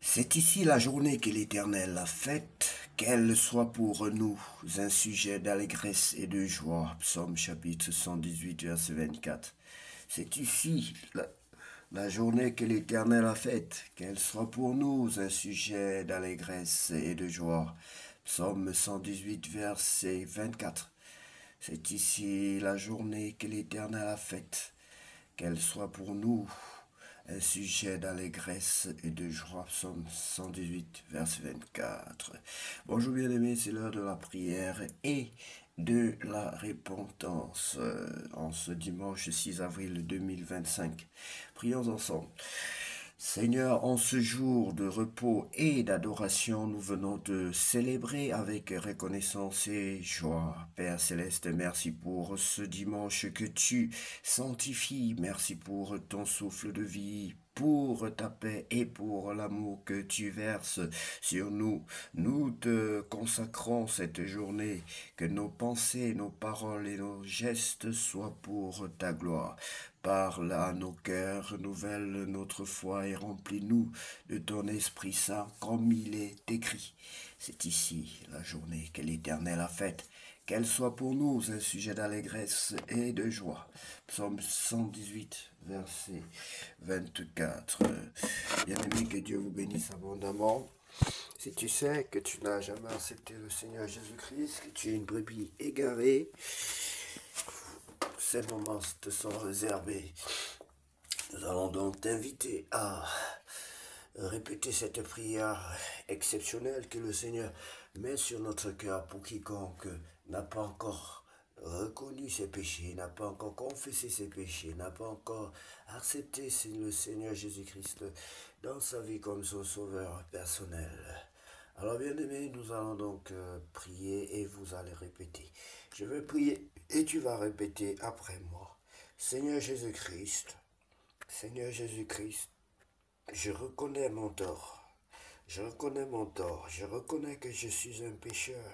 C'est ici la journée que l'Éternel a faite, qu'elle soit pour nous un sujet d'allégresse et de joie. Psaume chapitre 118, verset 24. C'est ici la journée que l'Éternel a faite, qu'elle soit pour nous un sujet d'allégresse et de joie. Psaume 118, verset 24. C'est ici la journée que l'Éternel a faite, qu'elle soit pour nous un sujet d'allégresse et de joie. Psaume 118, verset 24. Bonjour bien-aimés, c'est l'heure de la prière et de la repentance en ce dimanche 6 avril 2025. Prions ensemble. Seigneur, en ce jour de repos et d'adoration, nous venons te célébrer avec reconnaissance et joie. Père Céleste, merci pour ce dimanche que tu sanctifies. Merci pour ton souffle de vie, pour ta paix et pour l'amour que tu verses sur nous. Nous te consacrons cette journée, que nos pensées, nos paroles et nos gestes soient pour ta gloire. Parle à nos cœurs, renouvelle notre foi et remplis-nous de ton Esprit Saint comme il est écrit. C'est ici la journée que l'Éternel a faite. Qu'elle soit pour nous un sujet d'allégresse et de joie. Psaume 118, verset 24. Bien-aimé, que Dieu vous bénisse abondamment. Si tu sais que tu n'as jamais accepté le Seigneur Jésus-Christ, que tu es une brebis égarée, ces moments te sont réservés. Nous allons donc t'inviter à répéter cette prière exceptionnelle que le Seigneur met sur notre cœur pour quiconque n'a pas encore reconnu ses péchés, n'a pas encore confessé ses péchés, n'a pas encore accepté le Seigneur Jésus-Christ dans sa vie comme son sauveur personnel. Alors bien aimé, nous allons donc prier et vous allez répéter. Je vais prier et tu vas répéter après moi. Seigneur Jésus-Christ, Seigneur Jésus-Christ, je reconnais mon tort. Je reconnais mon tort. Je reconnais que je suis un pécheur.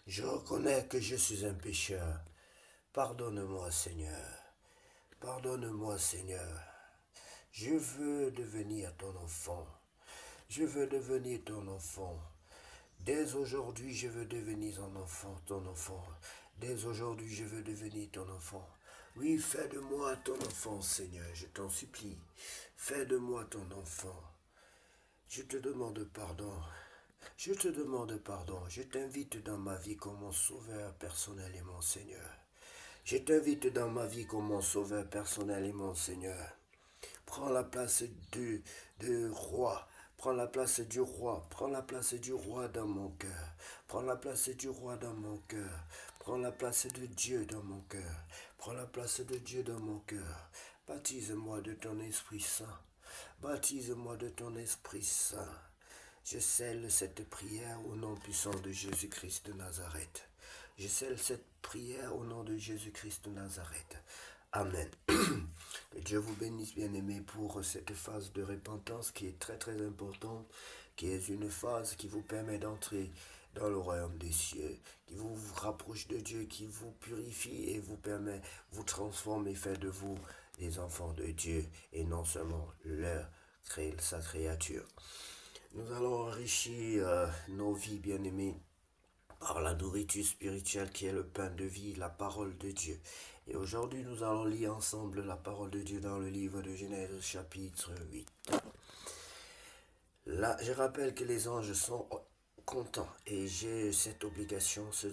Je reconnais que je suis un pécheur. Pardonne-moi, Seigneur. Pardonne-moi, Seigneur. Je veux devenir ton enfant. Je veux devenir ton enfant. Dès aujourd'hui, je veux devenir un enfant, ton enfant. Dès aujourd'hui, je veux devenir ton enfant. Oui, fais de moi ton enfant, Seigneur, je t'en supplie. Fais de moi ton enfant. Je te demande pardon. Je te demande pardon. Je t'invite dans ma vie comme mon sauveur personnel et mon Seigneur. Je t'invite dans ma vie comme mon sauveur personnel et mon Seigneur. Prends la place de roi. Prends la place du roi. Prends la place du roi dans mon cœur. Prends la place du roi dans mon cœur. Prends la place de Dieu dans mon cœur. Prends la place de Dieu dans mon cœur. Baptise-moi de ton Esprit Saint. Baptise-moi de ton Esprit Saint. Je scelle cette prière au nom puissant de Jésus-Christ de Nazareth. Je scelle cette prière au nom de Jésus-Christ de Nazareth. Amen. Que Dieu vous bénisse, bien-aimés, pour cette phase de repentance qui est très très importante, qui est une phase qui vous permet d'entrer dans le royaume des cieux, qui vous rapproche de Dieu, qui vous purifie et vous permet, vous transforme et fait de vous des enfants de Dieu et non seulement sa créature. Nous allons enrichir nos vies, bien-aimés, par la nourriture spirituelle qui est le pain de vie, la parole de Dieu. Et aujourd'hui, nous allons lire ensemble la parole de Dieu dans le livre de Genèse chapitre 8. Là, je rappelle que les anges sont contents et j'ai cette obligation, ce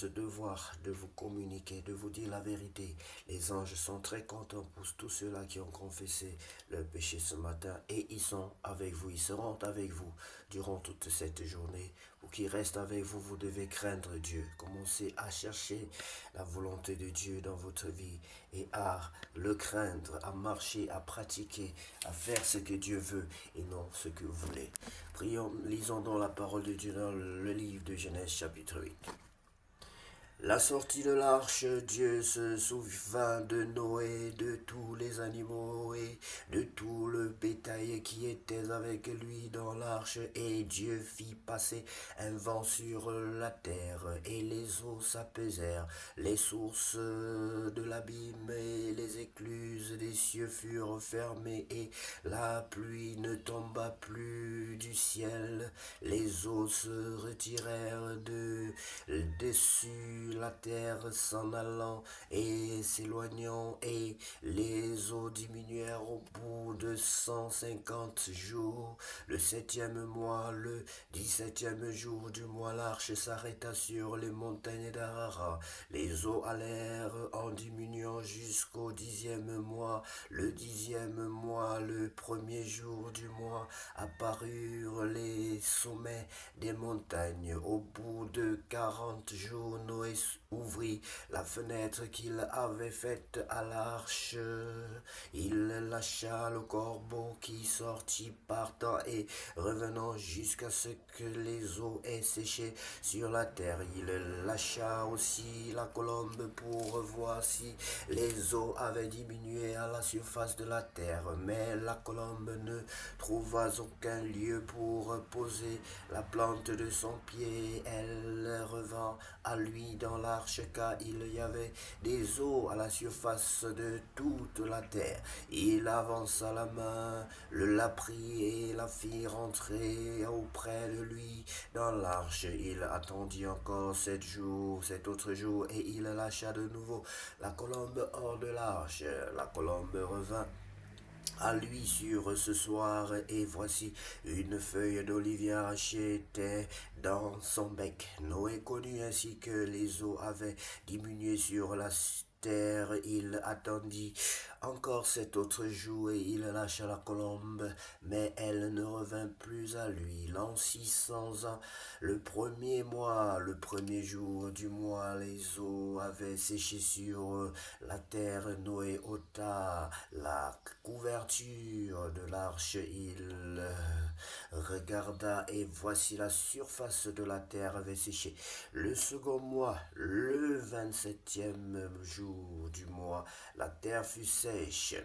devoir de vous communiquer, de vous dire la vérité. Les anges sont très contents pour tous ceux-là qui ont confessé leur péché ce matin et ils sont avec vous, ils seront avec vous durant toute cette journée. Pour qu'ils restent avec vous, vous devez craindre Dieu. Commencez à chercher la volonté de Dieu dans votre vie et à le craindre, à marcher, à pratiquer, à faire ce que Dieu veut et non ce que vous voulez. Prions, lisons donc la parole de Dieu dans le livre de Genèse chapitre 8. La sortie de l'arche, Dieu se souvint de Noé, de tous les animaux et de tout le bétail qui était avec lui dans l'arche, et Dieu fit passer un vent sur la terre, et les eaux s'apaisèrent, les sources de l'abîme et les écluses des cieux furent fermées, et la pluie ne tomba plus du ciel, les eaux se retirèrent de dessus la terre s'en allant et s'éloignant, et les eaux diminuèrent au bout de 150 jours. Le 7e mois, le 17e jour du mois, l'arche s'arrêta sur les montagnes d'Arara. Les eaux allèrent en diminuant jusqu'au 10e mois. Le 10e mois, le 1er jour du mois, apparurent les sommets des montagnes. Au bout de 40 jours, Noé ouvrit la fenêtre qu'il avait faite à l'arche. Il lâcha le corbeau qui sortit partant et revenant jusqu'à ce que les eaux aient séché sur la terre. Il lâcha aussi la colombe pour voir si les eaux avaient diminué à la surface de la terre. Mais la colombe ne trouva aucun lieu pour poser la plante de son pied. Elle revint à lui dans l'arche, car il y avait des eaux à la surface de toute la terre. Il avança la main, la prit et la fit rentrer auprès de lui dans l'arche. Il attendit encore 7 jours, 7 autres jours, et il lâcha de nouveau la colombe hors de l'arche. La colombe revint à lui sur ce soir, et voici une feuille d'olivier arrachée était dans son bec. Noé connut ainsi que les eaux avaient diminué sur la terre. Il attendit encore 7 autres jours, et il lâcha la colombe, mais elle ne revint plus à lui. L'an 600 ans, le 1er mois, le 1er jour du mois, les eaux avaient séché sur la terre. Noé ôta la couverture de l'arche, il regarda, et voici la surface de la terre avait séché. Le second mois, le 27e jour du mois, la terre fut sèche.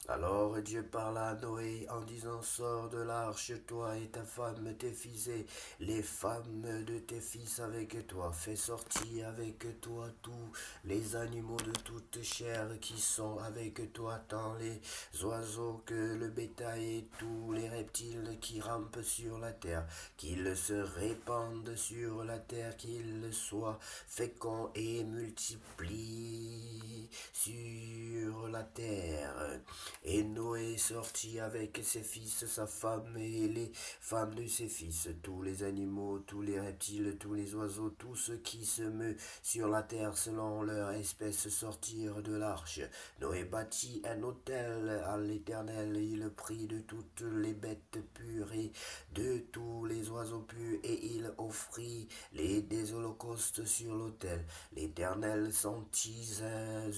Alors Dieu parla à Noé en disant, sors de l'arche, toi et ta femme, tes fils et les femmes de tes fils avec toi. Fais sortir avec toi tous les animaux de toute chair qui sont avec toi, tant les oiseaux que le bétail et tous les reptiles qui rampent sur la terre, qu'ils se répandent sur la terre, qu'ils soient féconds et multiplient sur la terre. Et Noé sortit avec ses fils, sa femme et les femmes de ses fils, tous les animaux, tous les reptiles, tous les oiseaux, tout ce qui se meut sur la terre selon leur espèce sortirent de l'arche. Noé bâtit un autel à l'Éternel, il prit de toutes les bêtes pures et de tous les oiseaux purs, et il offrit des holocaustes sur l'autel. L'Éternel sentit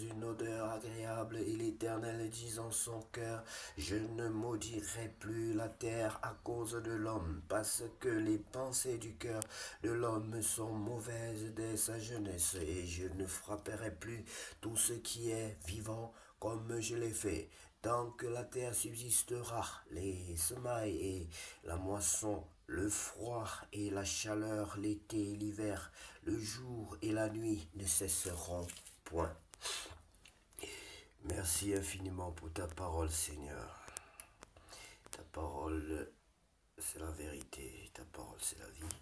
une odeur agréable, et l'Éternel dit en son cœur, je ne maudirai plus la terre à cause de l'homme, parce que les pensées du cœur de l'homme sont mauvaises dès sa jeunesse, et je ne frapperai plus tout ce qui est vivant comme je l'ai fait. Tant que la terre subsistera, les semailles et la moisson, le froid et la chaleur, l'été et l'hiver, le jour et la nuit ne cesseront point. Merci infiniment pour ta parole, Seigneur. Ta parole, c'est la vérité. Ta parole, c'est la vie.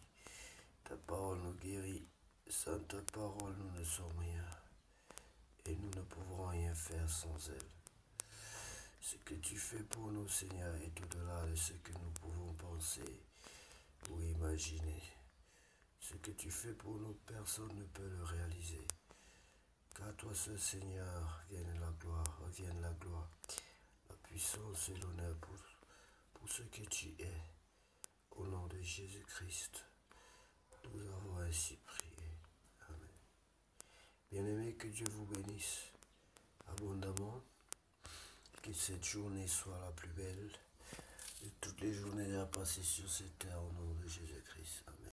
Ta parole nous guérit. Sans ta parole, nous ne sommes rien. Et nous ne pouvons rien faire sans elle. Ce que tu fais pour nous, Seigneur, est au-delà de ce que nous pouvons penser ou imaginer. Ce que tu fais pour nous, personne ne peut le réaliser. Qu'à toi seul, Seigneur, vienne la gloire, la puissance et l'honneur pour ce que tu es. Au nom de Jésus-Christ, nous avons ainsi prié. Amen. Bien-aimés, que Dieu vous bénisse abondamment. Que cette journée soit la plus belle de toutes les journées à passer sur cette terre au nom de Jésus-Christ. Amen.